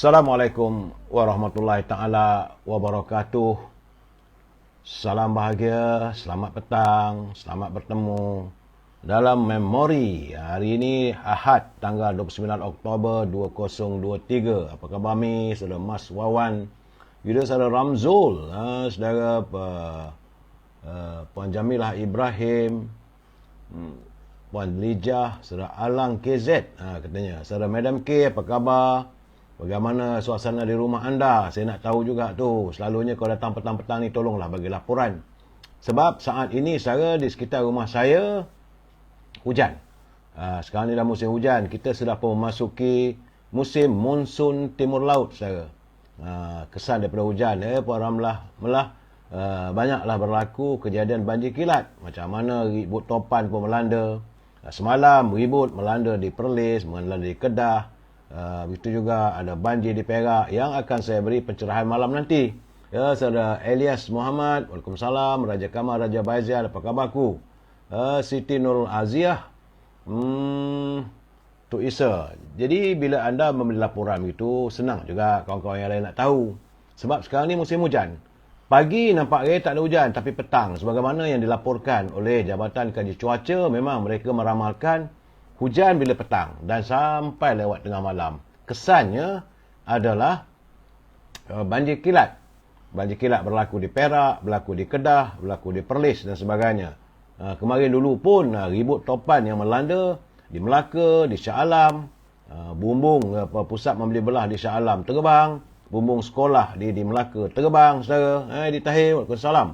Assalamualaikum warahmatullahi ta'ala wabarakatuh. Salam bahagia, selamat petang, selamat bertemu dalam memori. Hari ini Ahad, tanggal 29 Oktober 2023. Apa khabar mi, saudara Mas Wawan, juga saudara Ramzul, saudara Puan Jamilah Ibrahim, Puan Lijah, saudara Alang KZ, katanya. Saudara Madam K, apa khabar? Bagaimana suasana di rumah anda? Saya nak tahu juga tu. Selalunya kalau datang petang-petang ni, tolonglah bagi laporan. Sebab saat ini saya di sekitar rumah saya hujan. Sekarang ni dah musim hujan. Kita sudah pun memasuki musim monsun timur laut saya. Kesan daripada hujan. Puan Ramlah banyaklah berlaku kejadian banjir kilat. Macam mana ribut topan pun melanda. Semalam ribut melanda di Perlis, melanda di Kedah. Begitu juga ada banjir di Perak yang akan saya beri pencerahan malam nanti. Ya, saudara Elias Muhammad, Waalaikumsalam. Raja Kamal, Raja Baizal, apa khabarku? Siti Nurul Aziah, Tok Isa. Jadi bila anda memberi laporan itu, senang juga kawan-kawan yang lain nak tahu. Sebab sekarang ni musim hujan. Pagi nampak tak ada hujan, tapi petang, sebagaimana yang dilaporkan oleh Jabatan Kaji Cuaca, memang mereka meramalkan hujan bila petang dan sampai lewat tengah malam. Kesannya adalah banjir kilat. Banjir kilat berlaku di Perak, berlaku di Kedah, berlaku di Perlis dan sebagainya. Kemarin dulu pun ribut topan yang melanda di Melaka, di Shah Alam. Bumbung pusat membeli belah di Shah Alam terbang. Bumbung sekolah di Melaka terbang, saudara. Di Tahir, Waalaikumsalam.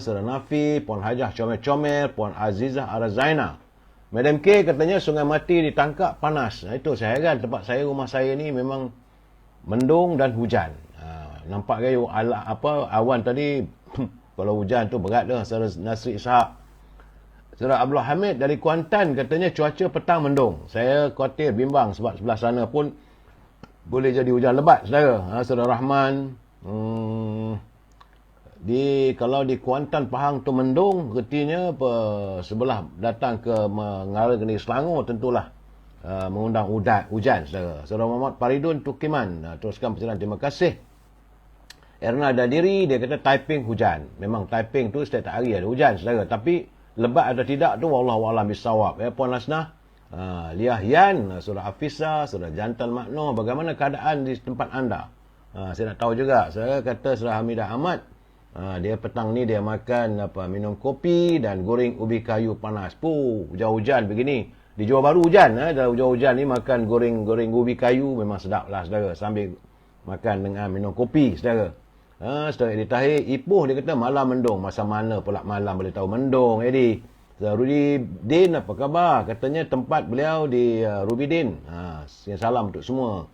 Saudara Nafi, Puan Hajah Comel-Comel, Puan Azizah Arazaina. Madam K katanya Sungai Mati ditangkap panas. Itu saya heran, tempat saya, rumah saya ni memang mendung dan hujan. Nampak gaya awan tadi kalau hujan tu berat dah. Saudara Nasri Ishak. Saudara Abdul Hamid dari Kuantan katanya cuaca petang mendung. Saya khawatir, bimbang sebab sebelah sana pun boleh jadi hujan lebat, saudara. Saudara Rahman, kalau di Kuantan Pahang tu mendung, artinya sebelah datang ke mengarah ke negeri Selangor tentulah mengundang hujan, saudara. Saudara Muhammad Faridun Tukiman, teruskan pencerahan, terima kasih. Erna Dadiri, dia kata typing hujan. Memang typing tu setiap hari ada hujan, saudara. Tapi lebat atau tidak tu wallahualam bisawab. Puan Lasnah, Liah Yan, Saudara Hafizah, Saudara Jantan Makno, bagaimana keadaan di tempat anda? Saya nak tahu juga. Saya kata Saudara Hamidah Ahmad, dia petang ni dia makan minum kopi dan goreng ubi kayu panas. Hujan-hujan begini. Di Johor Bahru hujan. Dalam hujan-hujan ni makan goreng ubi kayu memang sedap lah, saudara. Sambil makan dengan minum kopi, saudara. Saudara Edi Tahir, Ipoh dia kata malam mendung. Masa mana pula malam boleh tahu mendung, Edi? Saudara Rudi Din, apa khabar? Katanya tempat beliau di Rubidin. Salam untuk semua.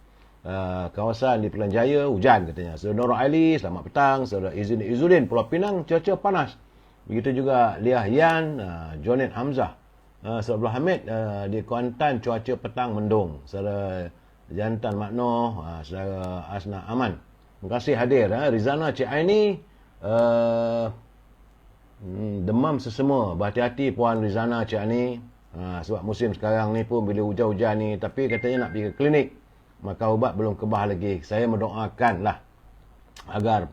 Kawasan di Pilihan Jaya hujan katanya. Saudara Nora Ali, selamat petang. Saudara Izzuddin Pulau Pinang, cuaca panas. Begitu juga Liah Yan, Jonet Hamzah. Saudara Abdul Hamid di Kuantan, cuaca petang mendung. Saudara Jantan Makno, saudara Asna Aman, terima kasih hadir. Rizana Cik Aini, demam sesemua. Berhati-hati Puan Rizana Cik Aini, sebab musim sekarang ni pun bila hujan-hujan ni, tapi katanya nak pergi ke klinik, maka ubat belum kebah lagi. Saya mendoakanlah agar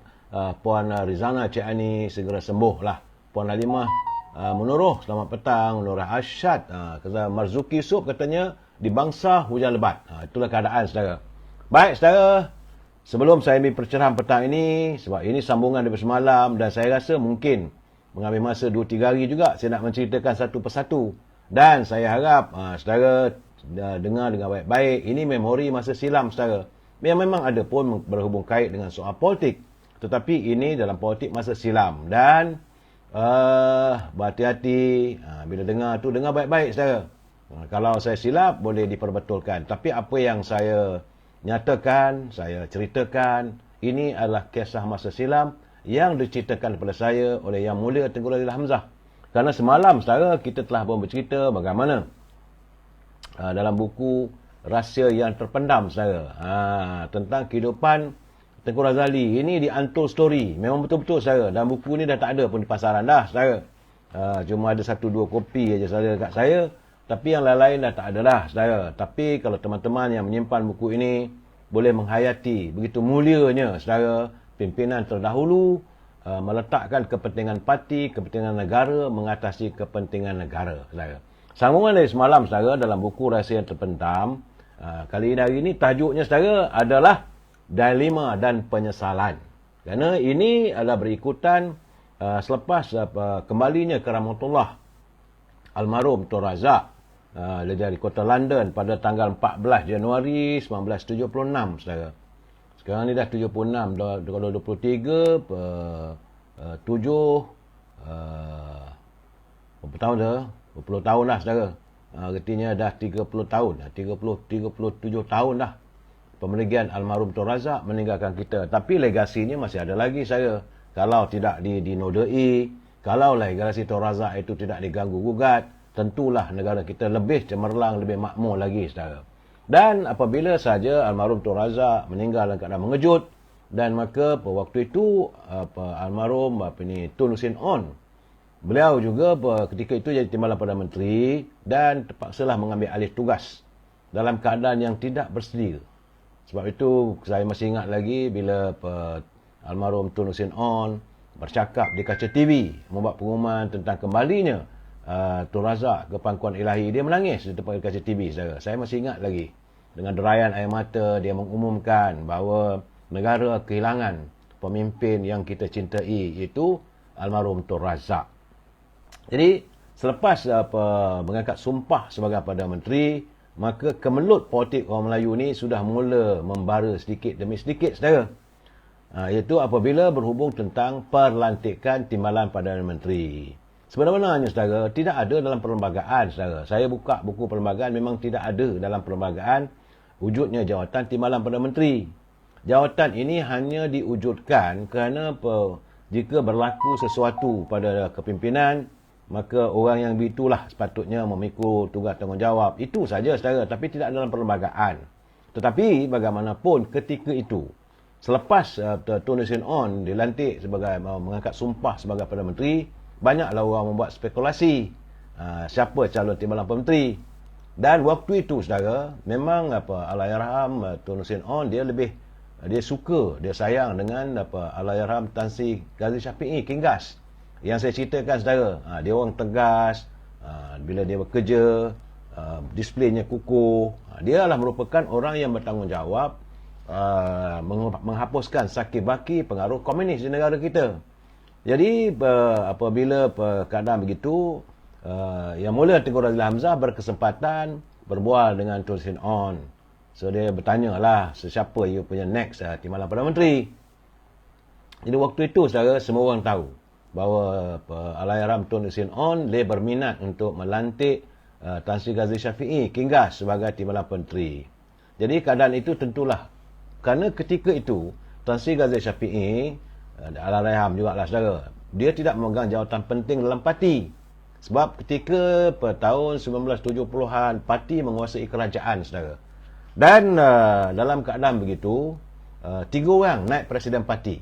Puan Rizana Cik Ani segera sembuh lah. Puan Halimah Menuruh, selamat petang. Nurah Asyad, kata Marzuki Sup katanya di Bangsa hujan lebat. Itulah keadaan, saudara. Baik, saudara. Sebelum saya ambil pencerahan petang ini, sebab ini sambungan daripada semalam dan saya rasa mungkin mengambil masa 2-3 hari juga saya nak menceritakan satu persatu. Dan saya harap saudara dengar dengan baik-baik. Ini memori masa silam, saudara. Yang memang ada pun berhubung kait dengan soal politik. Tetapi ini dalam politik masa silam. Dan berhati-hati. Bila dengar tu, dengar baik-baik, saudara. Kalau saya silap, boleh diperbetulkan. Tapi apa yang saya nyatakan, saya ceritakan, ini adalah kisah masa silam yang diceritakan kepada saya oleh Yang Mulia Tengku Razila Hamzah. Kerana semalam, saudara, kita telah pun bercerita bagaimana dalam buku Rahsia yang Terpendam, saudara, tentang kehidupan Tengku Razali. Ini di Untold Story. Memang betul-betul, saudara. Dan buku ni dah tak ada pun di pasaran dah, saudara. Cuma ada 1-2 kopi aja saudara kat saya. Tapi yang lain-lain dah tak ada dah, saudara. Tapi kalau teman-teman yang menyimpan buku ini, boleh menghayati begitu mulianya saudara pimpinan terdahulu meletakkan kepentingan parti, kepentingan negara mengatasi kepentingan negara, saudara. Sambungan dari semalam, saudara, dalam buku Rahsia yang Terpendam, kali ini tajuknya, saudara, adalah Dilema dan Penyesalan. Kerana ini adalah berikutan selepas kembalinya ke rahmatullah almarhum Tun Razak dari kota London pada tanggal 14 Januari 1976, saudara. Sekarang ni dah 76, kalau 23 berapa tahun dah? 20 tahun dah, saudara. Artinya dah 30 tahun, 37 tahun dah pemergian almarhum Tun Razak meninggalkan kita. Tapi legasinya masih ada lagi, saya. Kalau tidak dinodai, kalau legasi Tun Razak itu tidak diganggu gugat, tentulah negara kita lebih cemerlang, lebih makmur lagi, saudara. Dan apabila saja almarhum Tun Razak meninggal dalam keadaan mengejut, dan maka waktu itu almarhum Tun Hussein On, beliau juga ketika itu jadi Timbalan Perdana Menteri dan terpaksalah mengambil alih tugas dalam keadaan yang tidak bersedia. Sebab itu saya masih ingat lagi bila almarhum Tun Hussein On bercakap di kaca TV membuat pengumuman tentang kembalinya Tun Razak ke pangkuan ilahi. Dia menangis di depan kaca TV, saudara. Saya masih ingat lagi. Dengan derayan air mata dia mengumumkan bahawa negara kehilangan pemimpin yang kita cintai, iaitu almarhum Tun Razak. Jadi selepas mengangkat sumpah sebagai Perdana Menteri, maka kemelut politik orang Melayu ni sudah mula membara sedikit demi sedikit, saudara. Iaitu apabila berhubung tentang perlantikan Timbalan Perdana Menteri. Sebenarnya, saudara, tidak ada dalam perlembagaan, saudara. Saya buka buku perlembagaan, memang tidak ada dalam perlembagaan wujudnya jawatan Timbalan Perdana Menteri. Jawatan ini hanya diwujudkan kerana jika berlaku sesuatu pada kepimpinan, maka orang yang itulah sepatutnya memikul tugas tanggungjawab. Itu saja, saudara, tapi tidak dalam perlembagaan. Tetapi bagaimanapun ketika itu, selepas Tun Hussein On dilantik sebagai mengangkat sumpah sebagai Perdana Menteri, banyaklah orang membuat spekulasi siapa calon Timbalan Perdana Menteri. Dan waktu itu, saudara, memang Allahyarham Tun Hussein On dia suka, dia sayang dengan Allahyarham Tan Sri Ghazi Shafie King Gas. Yang saya ceritakan, saudara, dia orang tegas, bila dia bekerja, displaynya kukuh. Dia adalah merupakan orang yang bertanggungjawab menghapuskan sakit baki pengaruh komunis di negara kita. Jadi apabila keadaan begitu, Yang Mulia Tengku Razili Hamzah berkesempatan berbual dengan Tun Hussein On. So dia bertanya lah sesiapa you punya next Timbalan Perdana Menteri. Jadi waktu itu, saudara, semua orang tahu bahawa Allahyarham Tun Hussein On dia berminat untuk melantik Tan Sri Ghazi Shafie King Gas sebagai Timbalan Perdana Menteri. Jadi keadaan itu tentulah kerana ketika itu Tan Sri Ghazi Shafie Allahyarham jugalah, saudara, dia tidak memegang jawatan penting dalam parti. Sebab ketika tahun 1970-an parti menguasai kerajaan, saudara. Dan dalam keadaan begitu, 3 orang naik presiden parti.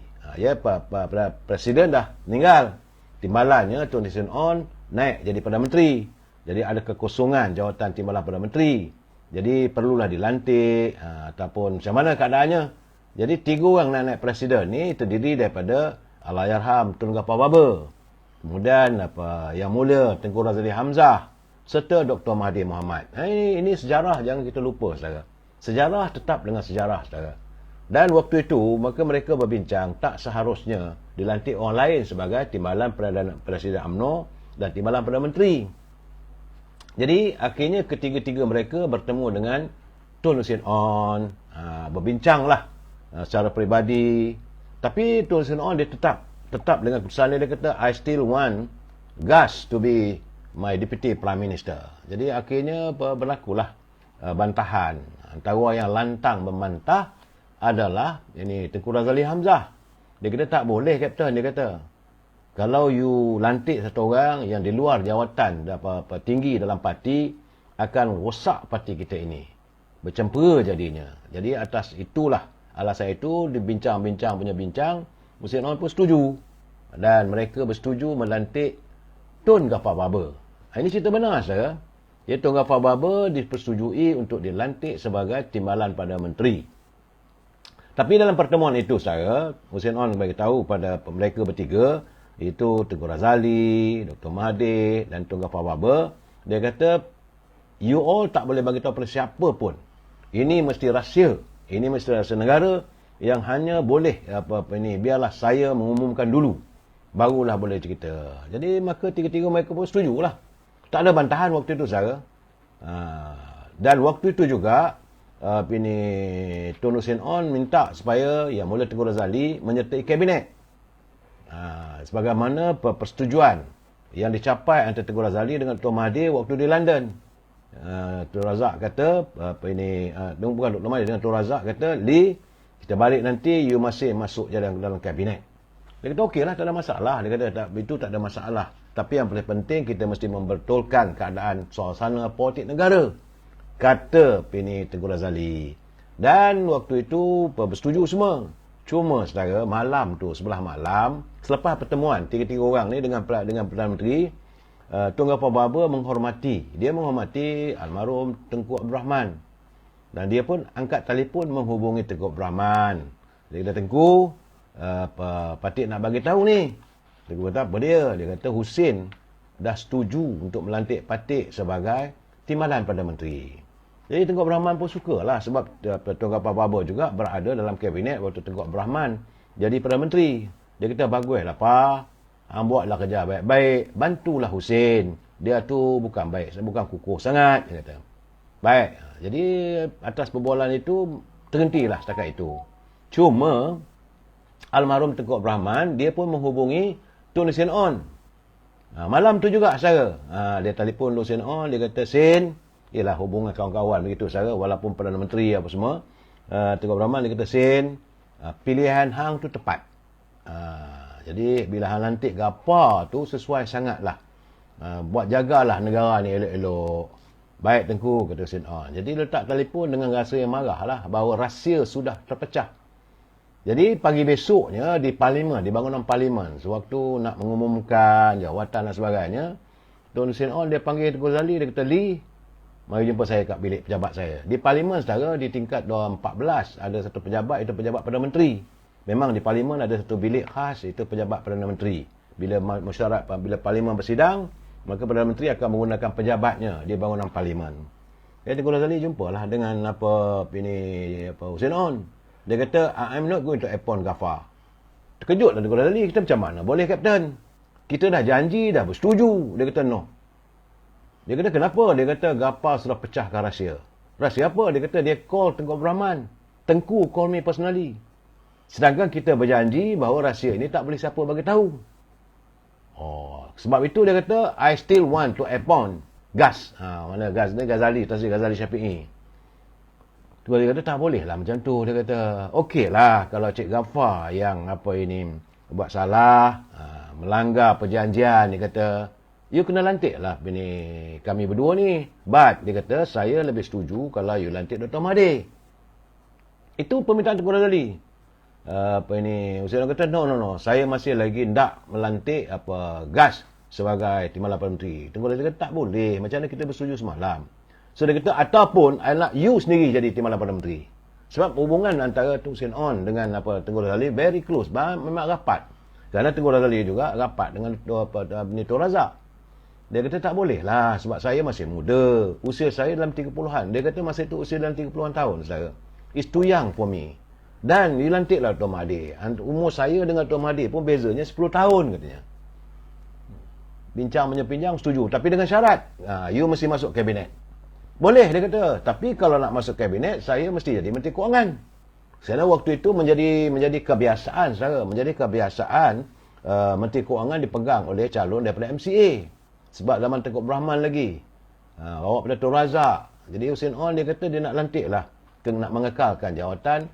Presiden dah meninggal, timbalannya Tun Hussein On naik jadi Perdana Menteri. Jadi ada kekosongan jawatan Timbalan Perdana Menteri. Jadi perlulah dilantik ataupun macam mana keadaannya. Jadi 3 orang naik presiden ni terdiri daripada Allahyarham Tun Gafar Baba, kemudian Yang Mulia Tengku Razili Hamzah serta Dr. Mahathir Mohamad. Ini sejarah, jangan kita lupa, saudara. Sejarah tetap dengan sejarah, saudara. Dan waktu itu maka mereka berbincang tak seharusnya dilantik orang lain sebagai Timbalan Presiden UMNO dan Timbalan Perdana Menteri. Jadi akhirnya ketiga-tiga mereka bertemu dengan Tun Hussein On, berbincanglah secara peribadi. Tapi Tun Hussein On dia tetap dengan keputusan dia kata, I still want Gas to be my deputy prime minister. Jadi akhirnya berlakulah bantahan. Antara yang lantang membantah adalah ini Tengku Razili Hamzah. Dia kata tak boleh, Kapten, dia kata. Kalau you lantik satu orang yang di luar jawatan tinggi dalam parti, akan rosak parti kita ini. Bercempera jadinya. Jadi atas itulah, alasan itu dibincang-bincang punya bincang, Hussein On pun setuju. Dan mereka bersetuju melantik Tun Gafar Baba. Ini cerita benar, saudara. Tun Gafar Baba dipersetujui untuk dilantik sebagai Timbalan Perdana Menteri. Tapi dalam pertemuan itu Hussein On bagi tahu pada mereka bertiga, itu Tengku Razali, Dr. Mahathir dan Tun Ghaffar Babar, dia kata, you all tak boleh bagi tahu pada siapa pun. Ini mesti rahsia. Ini mesti rahsia negara yang hanya boleh biarlah saya mengumumkan dulu. Barulah boleh cerita. Jadi maka tiga-tiga mereka pun setujulah. Tak ada bantahan waktu itu saudara. Dan waktu itu juga Tun Hussein On minta supaya Yang Mulia Tengku Razali menyertai kabinet. Sebagaimana persetujuan yang dicapai antara Tengku Razali dengan Dr. Mahathir waktu di London. Tun Razak kata bukan Dr. Mahathir, dengan Tun Razak kata, Lee, kita balik nanti you masih masuk dalam kabinet. Dia kata okeylah, tak ada masalah. Dia kata itu tak ada masalah. Tapi yang paling penting kita mesti membetulkan keadaan suasana politik negara, kata Tengku Razali. Dan waktu itu bersetuju semua. Cuma saudara, malam tu, sebelah malam, selepas pertemuan tiga-tiga orang ni dengan Perdana Menteri, Tun Ghaffar Babar menghormati almarhum Tengku Abdul Rahman. Dan dia pun angkat telefon menghubungi Tengku Abdul Rahman. Dia kata, Tengku, Patik nak bagi tahu ni. Tengku kata, apa dia? Dia kata, Hussein dah setuju untuk melantik Patik sebagai timbalan Perdana Menteri. Jadi Tengku Abdul Rahman pun sukalah sebab Tun Ghaffar Babar juga berada dalam kabinet waktu Tengku Abdul Rahman jadi Perdana Menteri. Dia kata, baguslah Pa, buatlah kerja baik-baik, bantulah Hussein. Dia tu bukan kukuh sangat, dia kata. Baik, jadi atas perbualan itu terhentilah setakat itu. Cuma almarhum Tengku Abdul Rahman, dia pun menghubungi Tun Hussein On. Malam tu juga saudara, dia telefon Hussein On, dia kata, Sin, ialah hubungan kawan-kawan begitu saudara, walaupun Perdana Menteri apa semua. Tengku Abdul Rahman dia kata, Sin, pilihan hang tu tepat. Jadi bila hang lantik gapa tu sesuai sangatlah. Buat jagalah negara ni elok-elok. Baik Tengku, kata Hussein On. Jadi letak telefon dengan rasa yang marah lah bahawa rahsia sudah terpecah. Jadi pagi besoknya di Parlimen, di bangunan Parlimen, sewaktu nak mengumumkan jawatan dan sebagainya, Tun Hussein On dia panggil Tengku Razali, dia kata, Lee, mari jumpa saya kat bilik pejabat saya. Di Parlimen saudara, di tingkat 14 ada satu pejabat, itu pejabat Perdana Menteri. Memang di Parlimen ada satu bilik khas, itu pejabat Perdana Menteri. Bila Parlimen bersidang, maka Perdana Menteri akan menggunakan pejabatnya di bangunan Parlimen. Tengku Razali jumpalah dengan Hussein On. Dia kata, I'm not going to appoint Ghaffar. Terkejutlah Tengku Razali, kita macam mana boleh Kapten? Kita dah janji, dah bersetuju. Dia kata no. Dia kata kenapa? Dia kata Ghaffar sudah pecahkan rahsia. Rahsia apa? Dia kata dia call Tengku Abdul Rahman. Tengku call me personally. Sedangkan kita berjanji bahawa rahsia ini tak boleh siapa bagi tahu. Sebab itu dia kata, I still want to appoint Gas. Mana Gas ni? Ghazali, Tazir Ghazali Syafi'i. Dia kata tak boleh lah macam tu. Dia kata, okey lah kalau Cik Ghaffar yang buat salah, melanggar perjanjian, dia kata, you kena lantik lah kami berdua ni. But, dia kata, saya lebih setuju kalau you lantik Dr. Mahathir. Itu permintaan Tengku Razali. Hussein On kata, no, saya masih lagi tak melantik Gas sebagai timbalan Perdana Menteri. Tengku Razali kata, tak boleh. Macam mana kita bersetuju semalam. So dia kata, ataupun I nak you sendiri jadi timbalan Perdana Menteri. Sebab hubungan antara Hussein On dengan Tengku Razali very close, memang rapat. Kerana Tengku Razali juga rapat dengan Tun Razak. Dia kata tak boleh lah sebab saya masih muda. Usia saya dalam 30-an. Dia kata masa itu usia dalam 30-an tahun saudara. It's too young for me. Dan dilantiklah Dr. Mahathir. Umur saya dengan Dr. Mahathir pun bezanya 10 tahun katanya. Bincang menyepinjang setuju. Tapi dengan syarat, you mesti masuk kabinet. Boleh dia kata. Tapi kalau nak masuk kabinet, saya mesti jadi Menteri Kewangan. Kerana waktu itu menjadi kebiasaan saudara. Menjadi kebiasaan Menteri Kewangan dipegang oleh calon daripada MCA. Sebab zaman Tengku Abdul Rahman lagi. Bawa pada Tun Razak. Jadi Hussein On dia kata dia nak lantik lah. Nak mengekalkan jawatan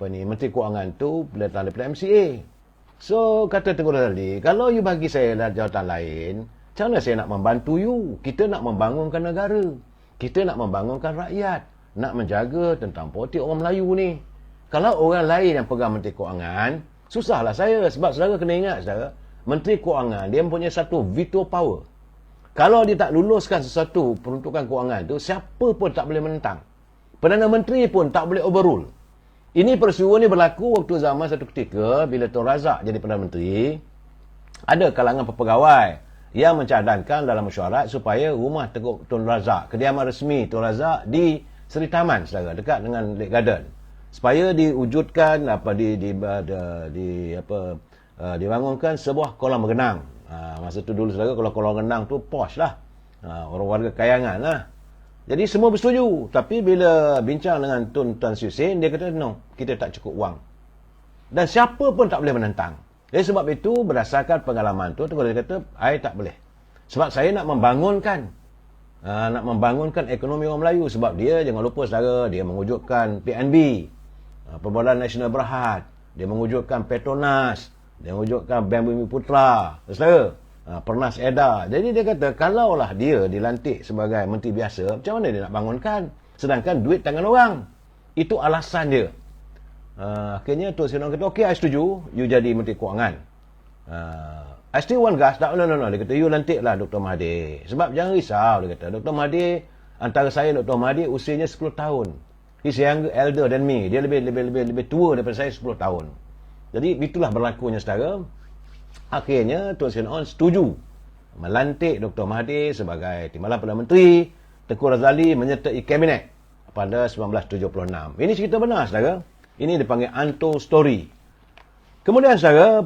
Menteri Kewangan tu daripada MCA. So kata Tengku Razali, kalau you bagi saya jawatan lain, macam mana saya nak membantu you? Kita nak membangunkan negara. Kita nak membangunkan rakyat. Nak menjaga tentang politik orang Melayu ni. Kalau orang lain yang pegang Menteri Kewangan, susahlah saya. Sebab saudara kena ingat saudara, Menteri Kewangan dia mempunyai satu veto power. Kalau dia tak luluskan sesuatu peruntukan kewangan tu, siapa pun tak boleh menentang. Perdana Menteri pun tak boleh overrule. Ini peristiwa ni berlaku waktu zaman satu ketika bila Tun Razak jadi Perdana Menteri, ada kalangan pegawai yang mencadangkan dalam mesyuarat supaya rumah Tengku Tun Razak, kediaman resmi Tun Razak di Seri Taman, saudara, dekat dengan Lake Garden, supaya diwujudkan dibangunkan sebuah kolam renang. Masa tu dulu, saudara, kalau kolam renang tu posh lah, orang warga kayangan lah. Jadi semua bersetuju. Tapi bila bincang dengan Tun Sri Sin, dia kata no, kita tak cukup wang. Dan siapa pun tak boleh menentang. Jadi sebab itu, berdasarkan pengalaman tu, dia kata, I tak boleh. Sebab saya nak membangunkan ekonomi orang Melayu. Sebab dia, jangan lupa saudara, dia mewujudkan PNB, Perbualan Nasional Berhad, dia mewujudkan Petronas, dia mewujudkan Bank Bumi Putra, saudara, Pernas Edar. Jadi dia kata, kalaulah dia dilantik sebagai menteri biasa, macam mana dia nak bangunkan? Sedangkan duit tangan orang. Itu alasan dia. Akhirnya Tun Sri Sin kata, okey, I setuju, you jadi menteri kewangan. I still want gas. Tak, no. Dia kata, you lantiklah Dr. Mahathir. Sebab jangan risau, dia kata, Dr. Mahathir, antara saya dan Dr. Mahathir, usianya 10 tahun. He's elder than me. Dia lebih tua daripada saya 10 tahun. Jadi, itulah berlakunya, saudara. Akhirnya, Tun Sri Sin setuju melantik Dr. Mahathir sebagai Timbalan Perdana Menteri. Tengku Razali menyertai kabinet pada 1976. Ini cerita benar, saudara. Ini dipanggil untold story. Kemudian, saudara,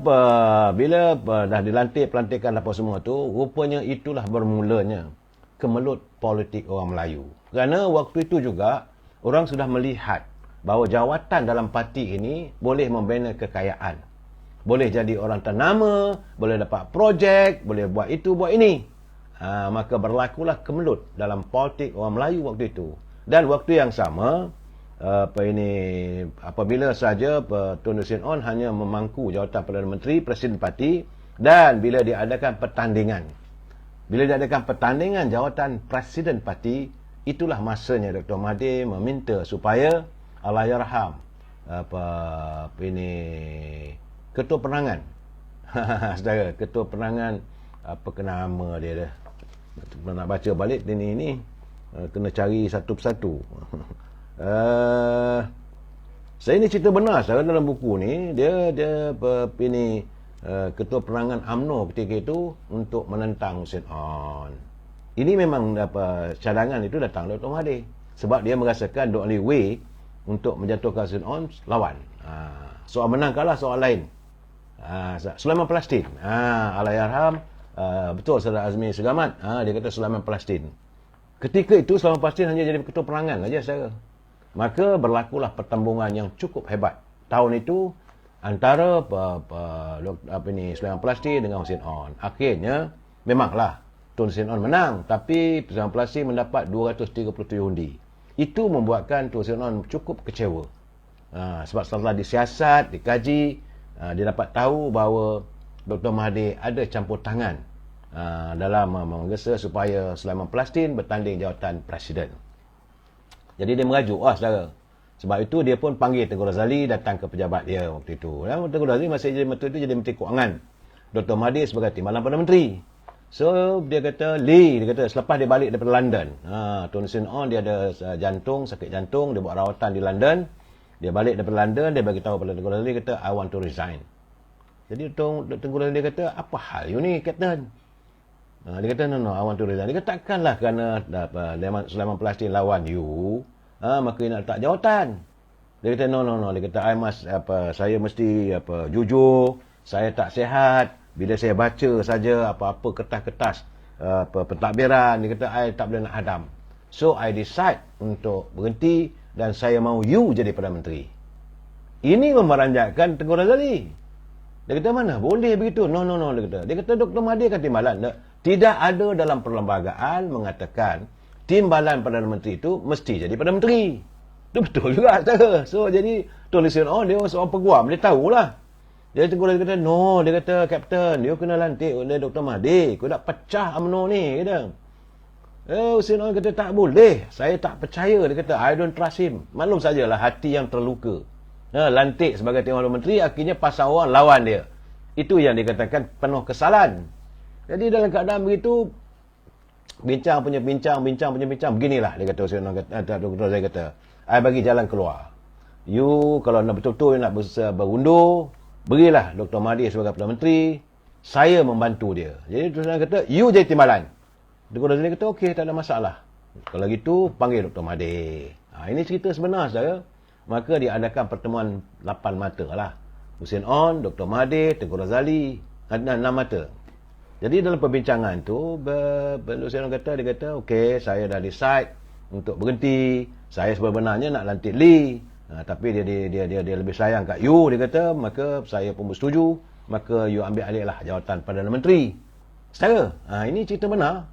bila dah dilantik, pelantikan apa semua tu, rupanya itulah bermulanya kemelut politik orang Melayu. Kerana waktu itu juga, orang sudah melihat bahawa jawatan dalam parti ini boleh membina kekayaan. Boleh jadi orang ternama, boleh dapat projek, boleh buat itu, buat ini. Maka berlakulah kemelut dalam politik orang Melayu waktu itu. Dan waktu yang sama, apabila saja Tun Sri Sin hanya memangku jawatan Perdana Menteri, Presiden Parti, dan bila diadakan pertandingan. Bila diadakan pertandingan jawatan Presiden Parti, itulah masanya Dr. Mahathir meminta supaya Allahyarham Ketua Penerangan, saudara, Ketua Penerangan, apa nama dia dah, nak baca balik ini kena cari satu persatu. Saya ni cerita benar, saudara, dalam buku ni dia Ketua Penerangan UMNO ketika itu untuk menentang Husin On. Ini memang cadangan itu datang dari Dr. Mahathir, sebab dia merasakan the only way untuk menjatuhkan Husin On lawan. Soal menang kalah soal lain. Sulaiman Palestin, Allahyarham, betul Saudara Azmi Segamat, dia kata Sulaiman Palestin. Ketika itu Sulaiman Palestin hanya jadi ketua penerangan saja, saudara. Maka berlakulah pertembungan yang cukup hebat tahun itu antara Sulaiman Palestin dengan Husin On. Akhirnya memanglah Tun Sri Sin menang, tapi Sulaiman Palestin mendapat 237 undi. Itu membuatkan Tun Sri Sin cukup kecewa. Sebab setelah disiasat, dikaji, dia dapat tahu bahawa Dr. Mahathir ada campur tangan dalam menggesa supaya Sulaiman Palestin bertanding jawatan Presiden. Jadi dia merajuk, saudara. Sebab itu dia pun panggil Tengku Razali datang ke pejabat dia waktu itu. Dan Tengku Razali masih jadi menteri itu, jadi menteri kewangan. Dr. Mahathir sebagai Timbalan Perdana Menteri. So dia kata, selepas dia balik daripada London, Tun Sri Sin dia ada sakit jantung, dia buat rawatan di London. Dia balik daripada London, dia bagi tahu pada Tengku Razali, kata, I want to resign. Jadi Tengku Razali kata, apa hal you ni, Captain? Dia kata, no, I want to resign. Dia kata, takkanlah kerana Sulaiman Palestin lawan you, maka nak letak jawatan. Dia kata, no. Dia kata, saya mesti jujur, saya tak sihat. Bila saya baca saja apa-apa kertas-kertas pentadbiran, dia kata, I tak boleh nak hadam. So, I decide untuk berhenti dan saya mahu you jadi Perdana Menteri. Ini memeranjatkan Tengku Razali. Dia kata, mana? Boleh begitu? No. Dia kata, Dr. Mahathir kan timbalan. Tidak ada dalam perlembagaan mengatakan timbalan Perdana Menteri itu mesti jadi Perdana Menteri. Itu betul juga, saudara. So, jadi Tun Sri Sin dia seorang peguam. Dia tahulah. Jadi Tengku Razali kata, no. Dia kata, Captain, dia kena lantik oleh Dr. Mahathir. Kau nak pecah UMNO ni, kata. Husin On kata, tak boleh. Saya tak percaya. Dia kata, I don't trust him. Maklum sajalah hati yang terluka. Lantik sebagai Timbalan Menteri, akhirnya pasal orang lawan dia. Itu yang dikatakan penuh kesalahan. Jadi dalam keadaan begitu, bincang punya bincang, beginilah, dia kata Husin On, Dr. Razali kata, I bagi jalan keluar. You kalau nak betul-betul nak berundur, berilah Dr. Mahathir sebagai Perdana Menteri, saya membantu dia. Jadi Tun Razali kata, you jadi timbalan. Tengku Razali kata, okey, tak ada masalah. Kalau gitu, panggil Dr. Mahathir. Ini cerita sebenar, saudara. Maka diadakan pertemuan 8 mata lah. Hussein On, Dr. Mahathir, Tengku Razali, 6 mata. Jadi dalam perbincangan tu, Hussein On kata, dia kata, okey, saya dah decide untuk berhenti. Saya sebenarnya nak lantik Lee. Tapi dia lebih sayang kat you, dia kata, maka saya pun bersetuju. Maka you ambil alih lah jawatan Perdana Menteri. Saudara, ini cerita benar.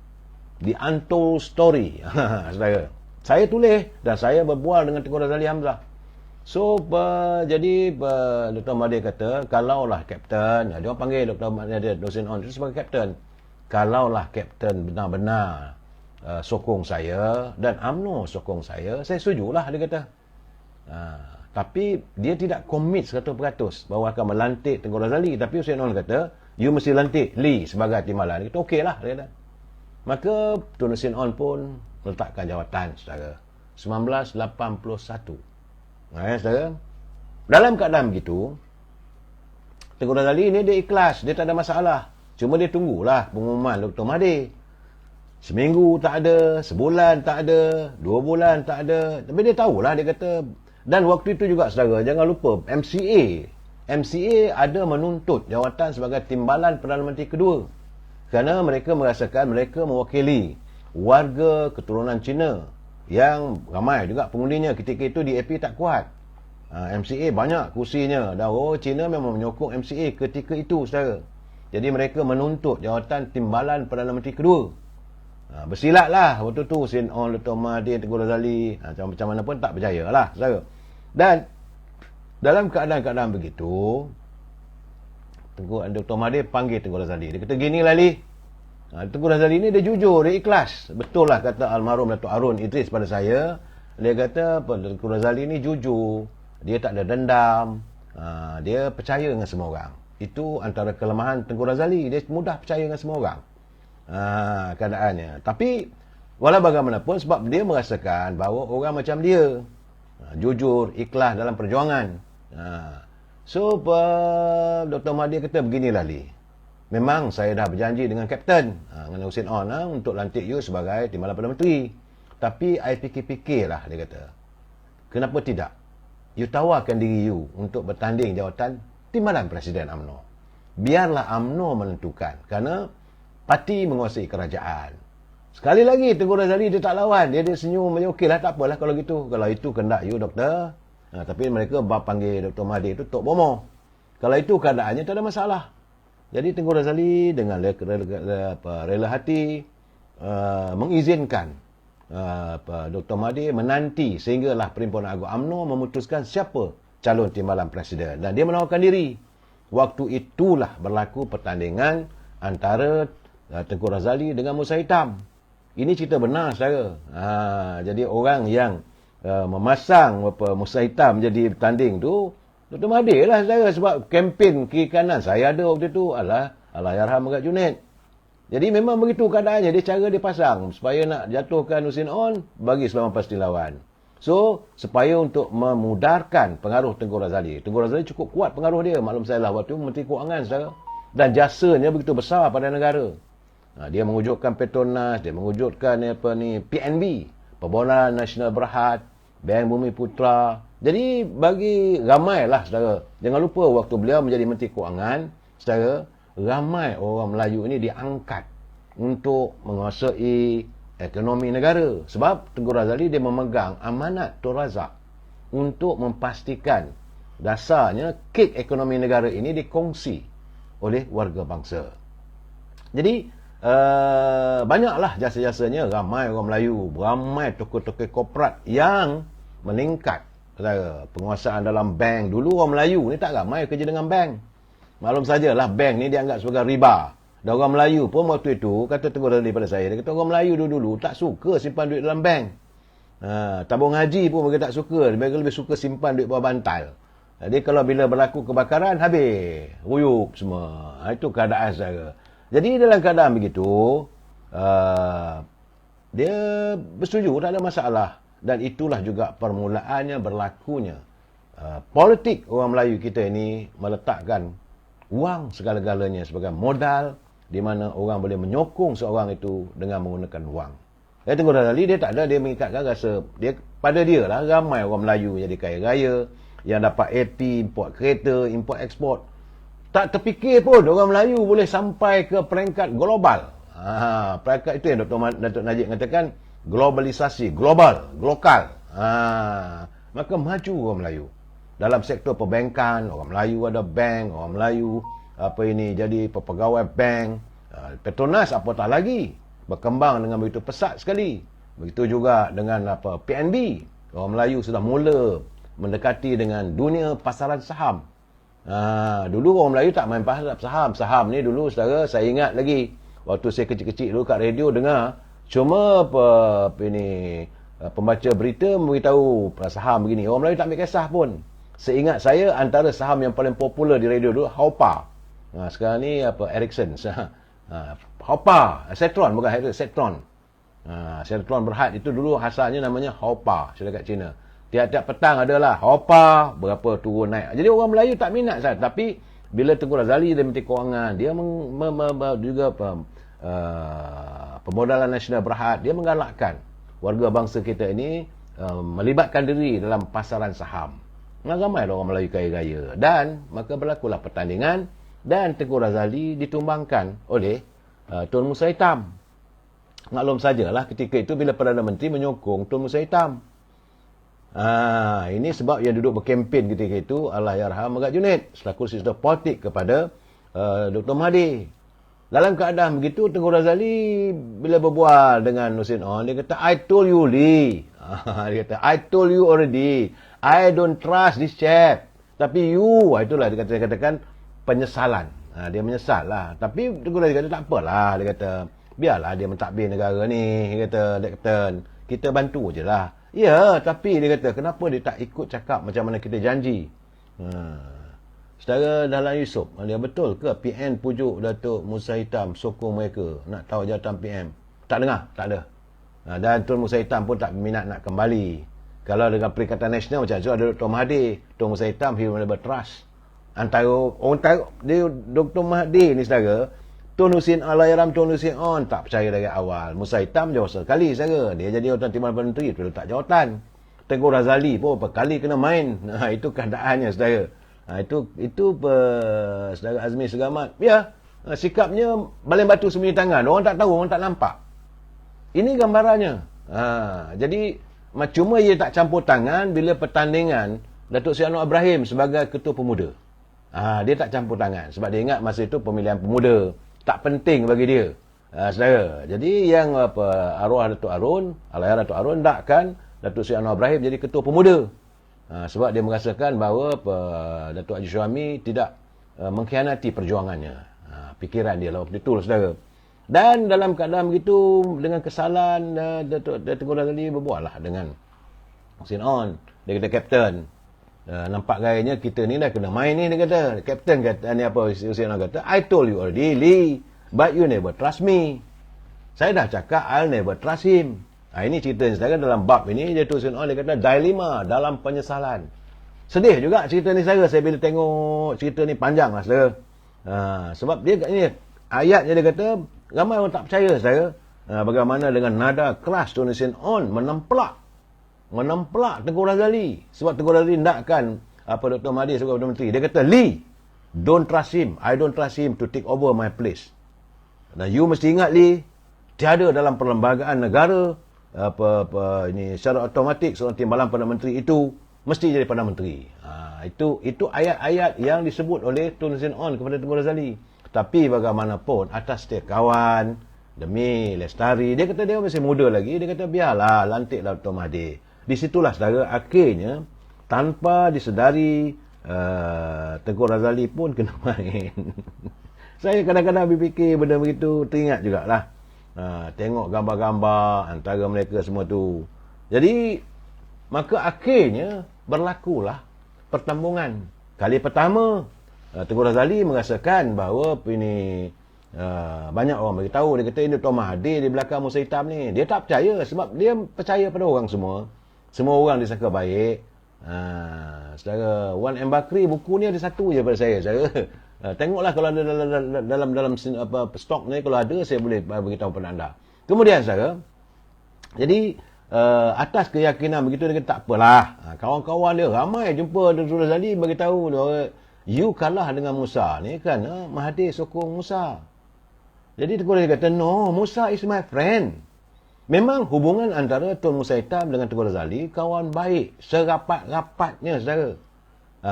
The Untold Story. Saudara, saya tulis dan saya berbual dengan Tengku Razali Hamzah. So, jadi Dr. Mahathir kata, kalaulah Kapten, dia orang panggil Dr. Mahathir Hussein On itu sebagai Kapten. Kalaulah Kapten benar-benar sokong saya dan UMNO sokong saya setujulah, dia kata. Tapi dia tidak komit 100% bahawa akan melantik Tengku Razali. Tapi Hussein On kata, you mesti lantik Lee sebagai timbalan. Dia kata, okey lah, dia kata. Maka Tun Hussein On pun letakkan jawatan, saudara. 1981. Saudara. Dalam keadaan begitu, Tengku Razali ni dia ikhlas, dia tak ada masalah. Cuma dia tunggulah pengumuman Dr. Mahathir. Seminggu tak ada, sebulan tak ada, 2 bulan tak ada. Tapi dia tahulah, dia kata. Dan waktu itu juga, saudara, jangan lupa, MCA ada menuntut jawatan sebagai timbalan Perdana Menteri kedua. Kerana mereka merasakan mereka mewakili warga keturunan Cina yang ramai juga pengundinya. Ketika itu DAP tak kuat. MCA banyak kursinya. Dan Cina memang menyokong MCA ketika itu, saudara. Jadi mereka menuntut jawatan timbalan Perdana Menteri kedua. Bersilatlah waktu tu Hussein On, Dr. Mahathir, Tengku Razali. Macam mana pun tak berjaya lah, saudara. Dan dalam keadaan-keadaan begitu, Dr. Mahathir panggil Tengku Razali. Dia kata, gini lah Lee. Tengku Razali ni dia jujur, dia ikhlas. Betul lah kata almarhum Datuk Harun Idris pada saya. Dia kata, Tengku Razali ni jujur. Dia tak ada dendam. Dia percaya dengan semua orang. Itu antara kelemahan Tengku Razali. Dia mudah percaya dengan semua orang. Keadaannya. Tapi, walau bagaimanapun, sebab dia merasakan bahawa orang macam dia jujur, ikhlas dalam perjuangan. So, Dr. Mahathir kata, beginilah Lee. Memang saya dah berjanji dengan Kapten, dengan Hussein On, untuk lantik you sebagai timbalan Perdana Menteri. Tapi, I fikir-fikirlah, dia kata. Kenapa tidak? You tawarkan diri you untuk bertanding jawatan timbalan Presiden UMNO. Biarlah UMNO menentukan. Kerana parti menguasai kerajaan. Sekali lagi, Tengku Razali dia tak lawan. Dia senyum, okeylah, tak apalah kalau gitu. Kalau itu kendak you, doktor. Tapi mereka panggil Dr. Mahathir itu Tok Bomo. Kalau itu keadaannya tak ada masalah. Jadi Tengku Razali dengan rela hati mengizinkan Dr. Mahathir menanti sehinggalah Perhimpunan Agung UMNO memutuskan siapa calon timbalan Presiden. Dan dia menawarkan diri. Waktu itulah berlaku pertandingan antara Tengku Razali dengan Musa Hitam. Ini cerita benar, saudara. Jadi orang yang memasang Musa Hitam jadi bertanding tu, Dr. Mahathir lah, saudara. Sebab kempen kiri kanan saya ada waktu tu. Allahyarham Megat Junaid. Jadi memang begitu keadaannya. Dia cara dia pasang. Supaya nak jatuhkan Hussein On, bagi Selamat Pasti lawan. So, supaya untuk memudarkan pengaruh Tengku Razali. Tengku Razali cukup kuat pengaruh dia. Maklum saya lah, waktu itu Menteri Kewangan, saudara. Dan jasanya begitu besar pada negara. Dia mewujudkan Petronas, dia mewujudkan PNB, Permohonan Nasional Berhad, Bank Bumi Putra. Jadi bagi ramai lah, saudara. Jangan lupa waktu beliau menjadi Menteri Kewangan, saudara, ramai orang Melayu ini diangkat untuk menguasai ekonomi negara. Sebab Tengku Razali dia memegang amanat Tun Razak untuk memastikan dasarnya kek ekonomi negara ini dikongsi oleh warga bangsa. Jadi banyaklah jasa-jasanya, ramai orang Melayu, ramai tokoh-tokoh korporat yang meningkat. Penguasaan dalam bank. Dulu orang Melayu ni tak ramai kerja dengan bank. Maklum sajalah bank ni dianggap sebagai riba. Dan orang Melayu pun waktu itu, kata Tengku Razali pada saya, dia kata orang Melayu dulu-dulu tak suka simpan duit dalam bank. Tabung haji pun mereka tak suka. Mereka lebih suka simpan duit bawah bantal. Jadi kalau bila berlaku kebakaran, habis. Ruyup semua. Itu keadaan, saudara. Jadi dalam keadaan begitu, dia bersetuju, tak ada masalah. Dan itulah juga permulaannya berlakunya politik orang Melayu kita ini meletakkan wang segala-galanya sebagai modal di mana orang boleh menyokong seorang itu dengan menggunakan wang. Tengku Razali dia tak ada, dia mengikatkan rasa dia pada dia lah ramai orang Melayu jadi kaya raya yang dapat AP, import kereta, import ekspor. Tak terfikir pun orang Melayu boleh sampai ke peringkat global. Peringkat itu yang Datuk Najib katakan globalisasi, global, lokal. Maka maju orang Melayu. Dalam sektor perbankan, orang Melayu ada bank, orang Melayu jadi pegawai bank, Petronas apatah lagi. Berkembang dengan begitu pesat sekali. Begitu juga dengan PNB. Orang Melayu sudah mula mendekati dengan dunia pasaran saham. Dulu orang Melayu tak main pasar saham. Saham ni dulu saudara saya ingat lagi waktu saya kecil-kecil dulu kat radio dengar cuma pembaca berita memberitahu saham begini. Orang Melayu tak ambil kisah pun. Seingat saya antara saham yang paling popular di radio dulu Haupa. Sekarang ni Ericsson. Haupa, Setron bukan Ericsson, Setron. Setron Berhad itu dulu asalnya namanya Haupa, sudah kat China. Tiap-tiap petang adalah Haupa berapa turun naik. Jadi orang Melayu tak minat sangat, tapi bila Tengku Razali dia Menteri Kewangan, dia juga Pemodalan Nasional Berhad, dia menggalakkan warga bangsa kita ini melibatkan diri dalam pasaran saham. Ramai orang Melayu kaya-kaya. Dan maka berlakulah pertandingan dan Tengku Razali ditumbangkan oleh Tun Musa Hitam. Maklum sajalah ketika itu bila Perdana Menteri menyokong Tun Musa Hitam. Ini sebab yang duduk berkempen ketika itu Allahyarham Megat Junid selaku siswa politik kepada Dr. Mahathir. Dalam keadaan begitu Tengku Razali bila berbual dengan Husin On, dia kata I told you Lee. Dia kata I told you already. I don't trust this chap. Tapi you, itulah dia katakan penyesalan. Dia menyesal lah. Tapi Tengku Razali kata tak apalah. Dia kata biarlah dia mentadbir negara ni. Dia kata Captain, kita bantu je lah. Ya, tapi dia kata kenapa dia tak ikut cakap macam mana kita janji. Saudara Dahlan Yusof, dia betul ke PN pujuk Datuk Musa Hitam sokong mereka nak tahu jawatan PM? Tak dengar, tak ada. Dan Tun Musa Hitam pun tak minat nak kembali. Kalau dengan Perikatan Nasional macam tu ada Dr. Mahathir, Tun Musa Hitam he will never trust. Antara orang dia Dr. Mahathir ni saudara, Tun Husin Allahyarham Tun Husin On tak percaya dari awal. Musa Hitam jawab sekali saudara, dia jadi jawatan Timbalan Menteri tu letak jawatan. Tengku Razali pun berapa kali kena main. Itu keadaannya saudara. Itu saudara Azmi Segamat. Ya, sikapnya baling batu sembunyi tangan. Orang tak tahu, orang tak nampak. Ini gambarannya. Jadi cuma ia tak campur tangan bila pertandingan Datuk Seri Anwar Ibrahim sebagai Ketua Pemuda. Dia tak campur tangan sebab dia ingat masa itu pemilihan pemuda tak penting bagi dia. Saudara. Jadi yang arwah Datuk Arun, Allahyarham Datuk Arun nakkan Datuk Seri Anwar Ibrahim jadi Ketua Pemuda. Sebab dia merasakan bahawa Datuk Haji Syuami tidak mengkhianati perjuangannya. Fikiran dia lah waktu itu, saudara. Dan dalam keadaan begitu, dengan kesalahan Datuk Tengku Razali berbual lah dengan Husin On. Dia kata, Kapten, nampak gayanya kita ni dah kena main ni, dia kata. Kapten kata, ni apa Husin On kata, I told you already, Lee, but you never trust me. Saya dah cakap, I'll never trust him. Ini cerita ni saudara dalam bab ini, Datuk Husin On dia kata, dilema dalam penyesalan. Sedih juga cerita ni saudara, saya bila tengok cerita ni panjang lah saudara. Sebab dia ni, ayatnya dia kata, ramai orang tak percaya saudara. Bagaimana dengan nada keras Tun Husin On menemplak Tengku Razali. Sebab Tengku Razali nakkan Dr. Mahathir sebagai Perdana Menteri. Dia kata, Lee, don't trust him. I don't trust him to take over my place. Dan you mesti ingat Lee, tiada dalam perlembagaan negara ini secara automatik seorang timbalan Perdana Menteri itu mesti jadi Perdana Menteri. Itu ayat-ayat yang disebut oleh Tun Husin On kepada Tengku Razali. Tapi bagaimanapun atas setiap kawan demi lestari, dia kata dia masih muda lagi, dia kata biarlah lantiklah Dr. Mahathir. Di situlah saudara akhirnya tanpa disedari Tengku Razali pun kena main. Saya kadang-kadang berfikir benda begitu, teringat jugalah. Tengok gambar-gambar antara mereka semua tu. Jadi maka akhirnya berlakulah pertembungan. Kali pertama Tengku Razali merasakan bahawa ini banyak orang beritahu, dia kata ini Dr. Mahathir di belakang Musa Hitam ni. Dia tak percaya sebab dia percaya pada orang semua. Semua orang disangka baik. Saudara, Wan M. Bakri buku ni ada satu je pada saya, saudara. Tengoklah kalau ada dalam stok ni, kalau ada saya boleh beritahu kepada anda. Kemudian saudara, jadi atas keyakinan begitu dia kata tak apalah. Kawan-kawan dia ramai jumpa Dr. Razali bagi tahu dia, you kalah dengan Musa ni kan, Mahathir sokong Musa. Jadi Tengku Razali kata, no, Musa is my friend. Memang hubungan antara Tun Musa Hitam dengan Tengku Razali kawan baik, serapat-rapatnya saudara.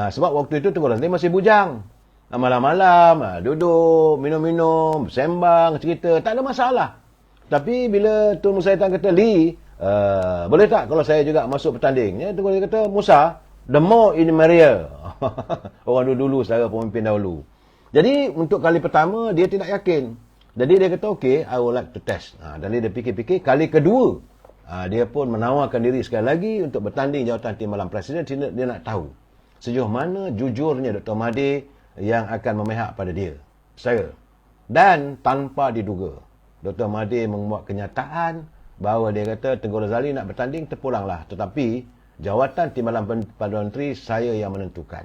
Sebab waktu itu Tengku Razali masih bujang. Malam-malam duduk, minum-minum, sembang, cerita, tak ada masalah. Tapi bila Tun Musa Hitam kata, Lee, boleh tak kalau saya juga masuk bertanding? Ya, Tengku Razali kata, Musa, the more in the merrier. Orang dulu saudara, pemimpin dahulu. Jadi untuk kali pertama dia tidak yakin. Jadi dia kata, okay, I would like to test. Dan dia fikir-fikir, kali kedua, dia pun menawarkan diri sekali lagi untuk bertanding jawatan Timbalan Presiden. Dia nak tahu sejauh mana jujurnya Dr. Mahathir yang akan memihak pada dia. Saya. Dan tanpa diduga, Dr. Mahathir membuat kenyataan bahawa dia kata Tengku Razali nak bertanding, terpulanglah. Tetapi jawatan Timbalan Perdana Menteri saya yang menentukan.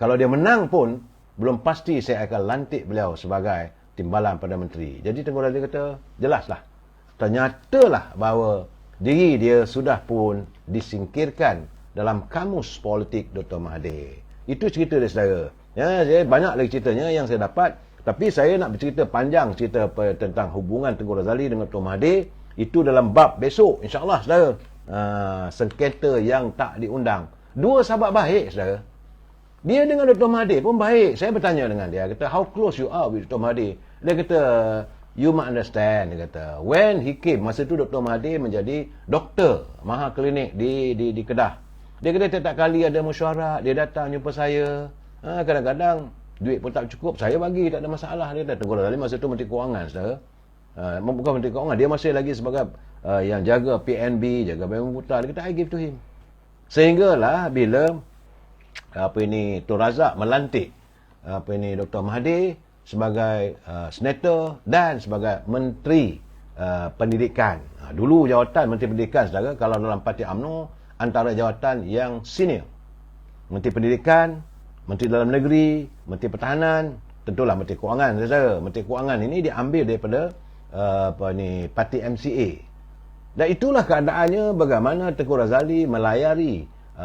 Kalau dia menang pun, belum pasti saya akan lantik beliau sebagai Timbalan Perdana Menteri. Jadi Tengku Razali kata, jelaslah. Ternyatalah bahawa diri dia sudah pun disingkirkan dalam kamus politik Dr. Mahathir. Itu cerita dia, saudara. Ya, saya banyak lagi ceritanya yang saya dapat. Tapi saya nak bercerita panjang cerita tentang hubungan Tengku Razali dengan Dr. Mahathir. Itu dalam bab besok, insyaAllah, saudara. Sengketa yang tak diundang. Dua sahabat baik, saudara. Dia dengan Dr. Mahathir pun baik. Saya bertanya dengan dia, kata, how close you are with Dr. Mahathir? Dia kata, you must understand. Dia kata, when he came, masa tu Dr. Mahathir menjadi doktor Maha Klinik di Kedah. Dia kata, setiap kali ada mesyuarat, dia datang jumpa saya. Kadang-kadang duit pun tak cukup, saya bagi, tak ada masalah. Dia kata, Tengku Razali masa tu Menteri Kewangan, saudara. Bukan Menteri Kewangan, dia masih lagi sebagai yang jaga PNB, jaga Bumi Putra. Dia kata, I give to him. Sehinggalah bila Tun Razak melantik Dr. Mahathir sebagai senator dan sebagai Menteri Pendidikan. Dulu jawatan Menteri Pendidikan, saudara, kalau dalam Parti UMNO antara jawatan yang senior. Menteri Pendidikan, Menteri Dalam Negeri, Menteri Pertahanan, tentulah Menteri Kewangan, saudara. Menteri Kewangan ini diambil daripada Parti MCA. Dan itulah keadaannya bagaimana Tengku Razali melayari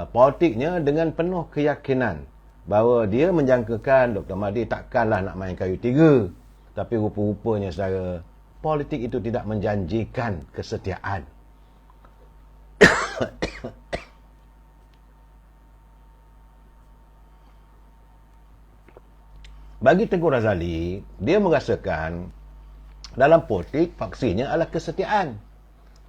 politiknya dengan penuh keyakinan bahawa dia menjangkakan Dr. Mahathir takkanlah nak main kayu tiga. Tapi rupa-rupanya, saudara, politik itu tidak menjanjikan kesetiaan. Bagi Tengku Razali, dia merasakan dalam politik faksinya adalah kesetiaan.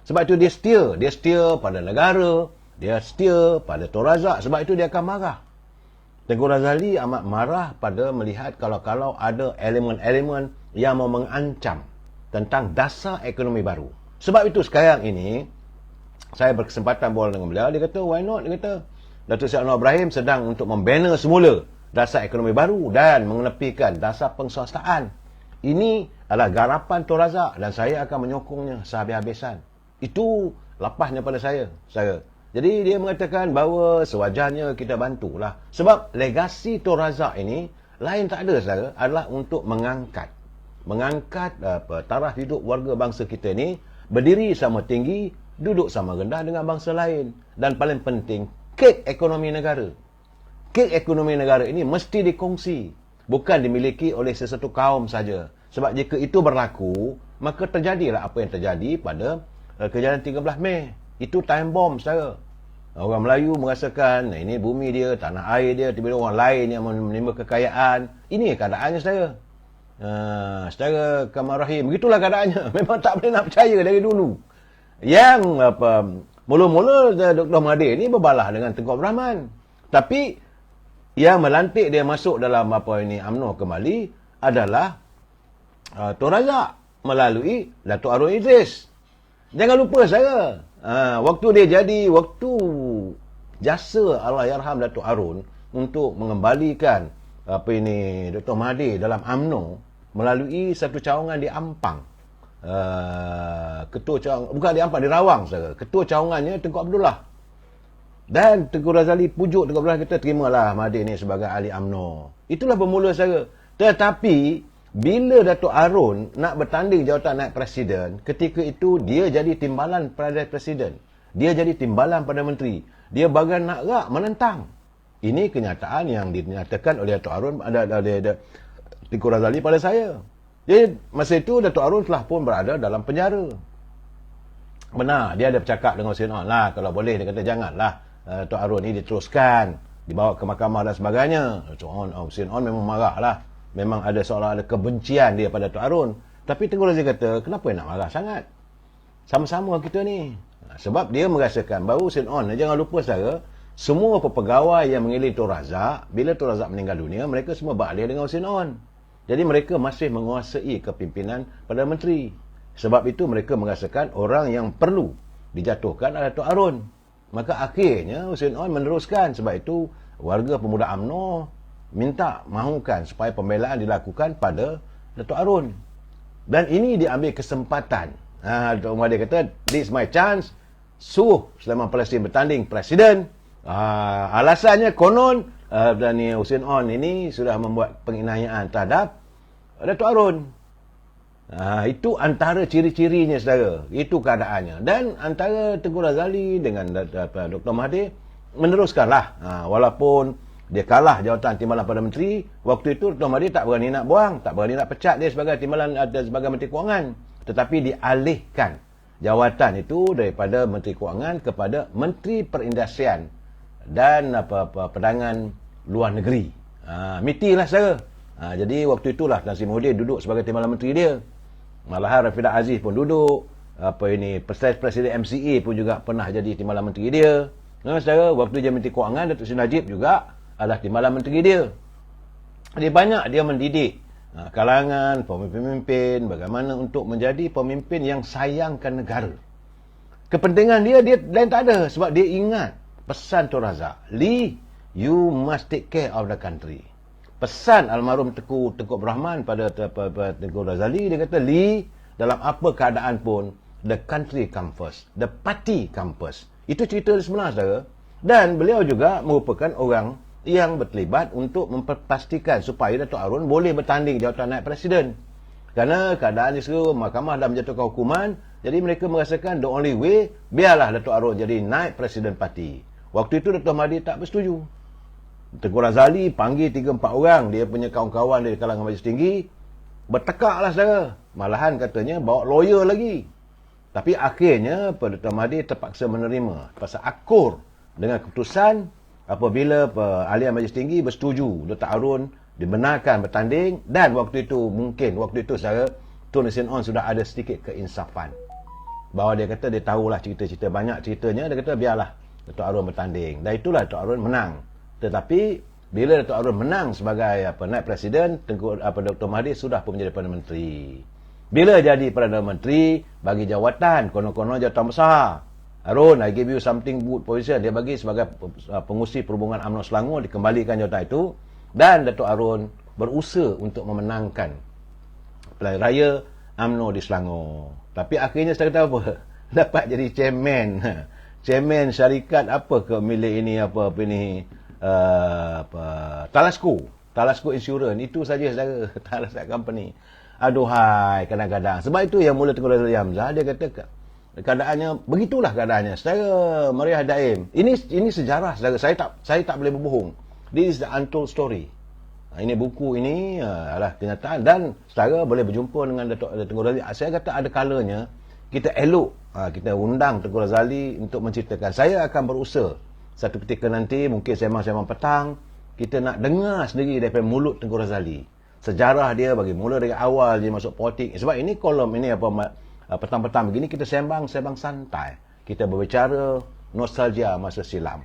Sebab itu dia setia pada negara, dia setia pada Tun Razak. Sebab itu dia akan marah. Tengku Razali amat marah pada melihat kalau ada elemen-elemen yang mau mengancam tentang dasar ekonomi baru. Sebab itu sekarang ini, saya berkesempatan berbual dengan beliau. Dia kata, why not? Dia kata, Datuk Seri Anwar Ibrahim sedang untuk membina semula dasar ekonomi baru dan mengenepikan dasar penswastaan. Ini adalah garapan Tun Razak dan saya akan menyokongnya sehabis-habisan. Itu lapasnya pada saya. Jadi dia mengatakan bahawa sewajarnya kita bantulah. Sebab legasi Tun Razak ini lain tak ada, saudara, adalah untuk mengangkat taraf hidup warga bangsa kita ni berdiri sama tinggi, duduk sama rendah dengan bangsa lain. Dan paling penting, kek ekonomi negara. Kek ekonomi negara ini mesti dikongsi, bukan dimiliki oleh sesuatu kaum saja. Sebab jika itu berlaku, maka terjadilah apa yang terjadi pada kejadian 13 Mei. Itu time bomb, saudara. Orang Melayu merasakan ini bumi dia, tanah air dia, tiba-tiba orang lain yang menerima kekayaan. Ini keadaannya, saudara. Saudara Kamal Rahim, begitulah keadaannya. Memang tak boleh nak percaya dari dulu. Yang mula-mula Dr. Mahathir ini berbalah dengan Tengku Abdul Rahman. Tapi yang melantik dia masuk dalam UMNO kembali adalah Tun Razak melalui Datuk Harun Idris. Jangan lupa, saudara, waktu dia jadi, waktu jasa Allahyarham Datuk Harun untuk mengembalikan Dr. Mahathir dalam UMNO melalui satu cawangan di Ampang. Ketua cawangan, bukan di Ampang, di Rawang, saudara. Ketua cawangannya Tengku Abdullah. Dan Tengku Razali pujuk Tengku Abdul Rahman, kata terimalah Mahathir ni sebagai ahli UMNO. Itulah bermula saja. Tetapi bila Datuk Arun nak bertanding jawatan naib presiden, ketika itu dia jadi timbalan pada presiden. Dia jadi timbalan pada menteri. Dia bagai nak rak menentang. Ini kenyataan yang dinyatakan oleh Datuk Arun ada Tengku Razali pada saya. Jadi masa itu Datuk Arun telah pun berada dalam penjara. Benar, dia ada bercakap dengan Hussein On lah, kalau boleh dia kata janganlah Datuk Arun ni diteruskan, dibawa ke mahkamah dan sebagainya. Hussein On memang marah lah. Memang ada seolah ada kebencian dia pada Datuk Arun. Tapi Tengku Razali kata, kenapa nak marah sangat? Sama-sama kita ni. Sebab dia merasakan bahawa Hussein On, jangan lupa saudara, semua pegawai yang mengelilingi Tun Razak, bila Tun Razak meninggal dunia, mereka semua beralih dengan Hussein On. Jadi mereka masih menguasai kepimpinan Perdana Menteri. Sebab itu mereka merasakan orang yang perlu dijatuhkan adalah Datuk Arun. Maka akhirnya Hussein On meneruskan. Sebab itu warga pemuda UMNO minta mahukan supaya pembelaan dilakukan pada Datuk Arun. Dan ini diambil kesempatan. Datuk Umar dia kata, this is my chance. Suruh Sulaiman Palestin bertanding presiden. Alasannya konon dan Hussein On ini sudah membuat penginayaan terhadap Datuk Arun. Itu antara ciri-cirinya saudara. Itu keadaannya. Dan antara Tengku Razali dengan Dr. Mahathir meneruskanlah. Walaupun dia kalah jawatan timbalan Perdana Menteri, waktu itu Dr. Mahathir tak berani nak buang, tak berani nak pecat dia sebagai timbalan sebagai Menteri Kewangan. Tetapi dialihkan jawatan itu daripada Menteri Kewangan kepada Menteri Perindustrian dan Perdagangan Luar Negeri. MITI lah saudara. Jadi waktu itulah Tan Sri Muhyiddin duduk sebagai timbalan menteri dia. Malahan Rafidah Aziz pun duduk. Presiden MCA pun juga pernah jadi timbalan menteri dia. Saudara, waktu dia Menteri Kewangan, Datuk Seri Najib juga adalah timbalan menteri dia. Jadi banyak dia mendidik kalangan pemimpin bagaimana untuk menjadi pemimpin yang sayangkan negara. Kepentingan dia lain tak ada. Sebab dia ingat pesan Tun Razak, Lee, you must take care of the country. Pesan almarhum Tengku Abdul Rahman pada Tengku Razali, dia kata, Lee, dalam apa keadaan pun, the country come first, the party come first. Itu cerita sebenar saudara. Dan beliau juga merupakan orang yang berterlibat untuk memastikan supaya Datuk Arun boleh bertanding jawatan naib presiden. Kerana keadaan di seluruh mahkamah dah menjatuhkan hukuman, jadi mereka merasakan the only way, biarlah Datuk Arun jadi naib presiden parti. Waktu itu Dr. Mahathir tak bersetuju. Tengku Razali panggil 3-4 orang, dia punya kawan-kawan dari kalangan Majlis Tinggi, bertekaklah saudara. Malahan katanya bawa lawyer lagi. Tapi akhirnya Dr. Mahathir terpaksa menerima pasal akur dengan keputusan apabila ahli Majlis Tinggi bersetuju Dr. Arun dibenarkan bertanding. Dan waktu itu saudara, Tun Hussein On sudah ada sedikit keinsafan. Bahawa dia kata dia tahulah cerita-cerita, banyak ceritanya, dia kata biarlah Dr. Arun bertanding. Dan itulah Dr. Arun menang. Tetapi bila Dr. Arun menang sebagai naib presiden, Dr. Mahathir sudah pun menjadi Perdana Menteri. Bila jadi Perdana Menteri, bagi jawatan, konon-konon jawatan besar. Arun, I give you something good position. Dia bagi sebagai pengurusi perhubungan UMNO Selangor, dikembalikan jawatan itu. Dan Datuk Arun berusaha untuk memenangkan pilihan raya UMNO di Selangor. Tapi akhirnya saya kata apa? Dapat jadi chairman syarikat apa ke milik ini, Talasco Insurance. Itu saja saudara, Talasco Company. Aduhai, kadang-kadang. Sebab itu yang mula Tengku Razali Hamzah, dia kata keadaannya begitulah keadaannya secara meriah daim. Ini sejarah saudara. Saya tak boleh berbohong. This is the untold story. Ini buku ini adalah kenyataan. Dan saudara boleh berjumpa dengan Tengku Razali. Saya kata ada kalanya kita elok, kita undang Tengku Razali untuk menceritakan. Saya akan berusaha satu ketika nanti, mungkin sembang-sembang petang, kita nak dengar sendiri daripada mulut Tengku Razali sejarah dia bagi mula dari awal dia masuk politik. Sebab ini kolom ini petang-petang begini kita sembang santai. Kita berbicara nostalgia masa silam.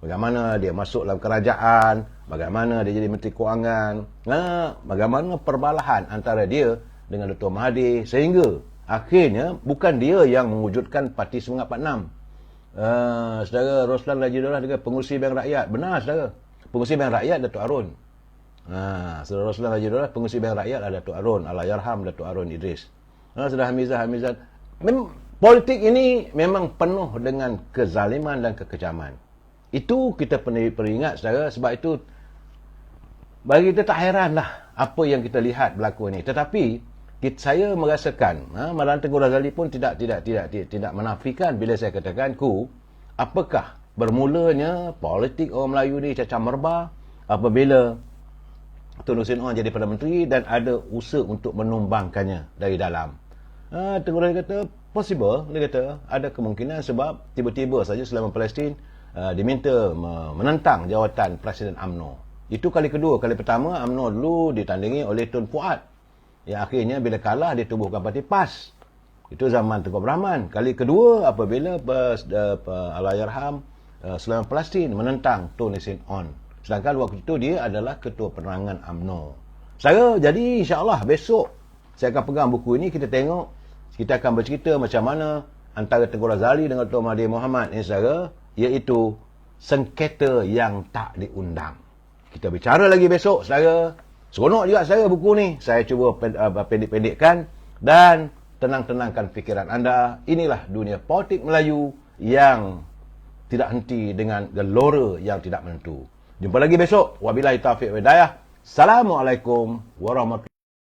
Bagaimana dia masuk dalam kerajaan, bagaimana dia jadi Menteri Kewangan, bagaimana perbalahan antara dia dengan Dr. Mahathir, sehingga akhirnya bukan dia yang mewujudkan Parti Semangat 46. Saudara Roslan Lajidullah dengan pengurusi Bank Rakyat. Benar saudara, pengurusi Bank Rakyat Datuk Arun. Saudara Roslan Lajidullah pengurusi Bank Rakyat adalah Datuk Arun, Allahyarham Datuk Arun Idris. Saudara Hamizah politik ini memang penuh dengan kezaliman dan kekejaman. Itu kita perlu ingat, saudara. Sebab itu bagi kita tak heran lah apa yang kita lihat berlaku ni. Tetapi saya merasakan Maulana Tengku Razali pun tidak menafikan bila saya katakan apakah bermulanya politik orang Melayu ni cacah merba apabila Tun Hussein Onn jadi Perdana Menteri dan ada usaha untuk menumbangkannya dari dalam. Tengku Razali kata possible, dia kata ada kemungkinan sebab tiba-tiba saja Sulaiman Palestin diminta menentang jawatan Presiden UMNO. Itu kali kedua. Kali pertama, UMNO dulu ditandingi oleh Tun Fuad. Yang akhirnya bila kalah, dia tubuhkan parti PAS. Itu zaman Tengku Abdul Rahman. Kali kedua, apabila Allahyarham Sulaiman Palestin menentang Tun Hussein Onn. Sedangkan waktu itu dia adalah ketua penerangan UMNO. Jadi insyaAllah besok saya akan pegang buku ini, kita tengok, kita akan bercerita macam mana antara Tengku Razali dengan Tuan Mahathir Mohamad iaitu sengketa yang tak diundang. Kita bicara lagi besok, saudara. Seronok juga saya buku ni. Saya cuba pendek-pendekkan dan tenang-tenangkan fikiran anda. Inilah dunia politik Melayu yang tidak henti dengan gelora yang tidak menentu. Jumpa lagi besok. Wabillahi taufiq wal hidayah. Assalamualaikum warahmatullahi wabarakatuh.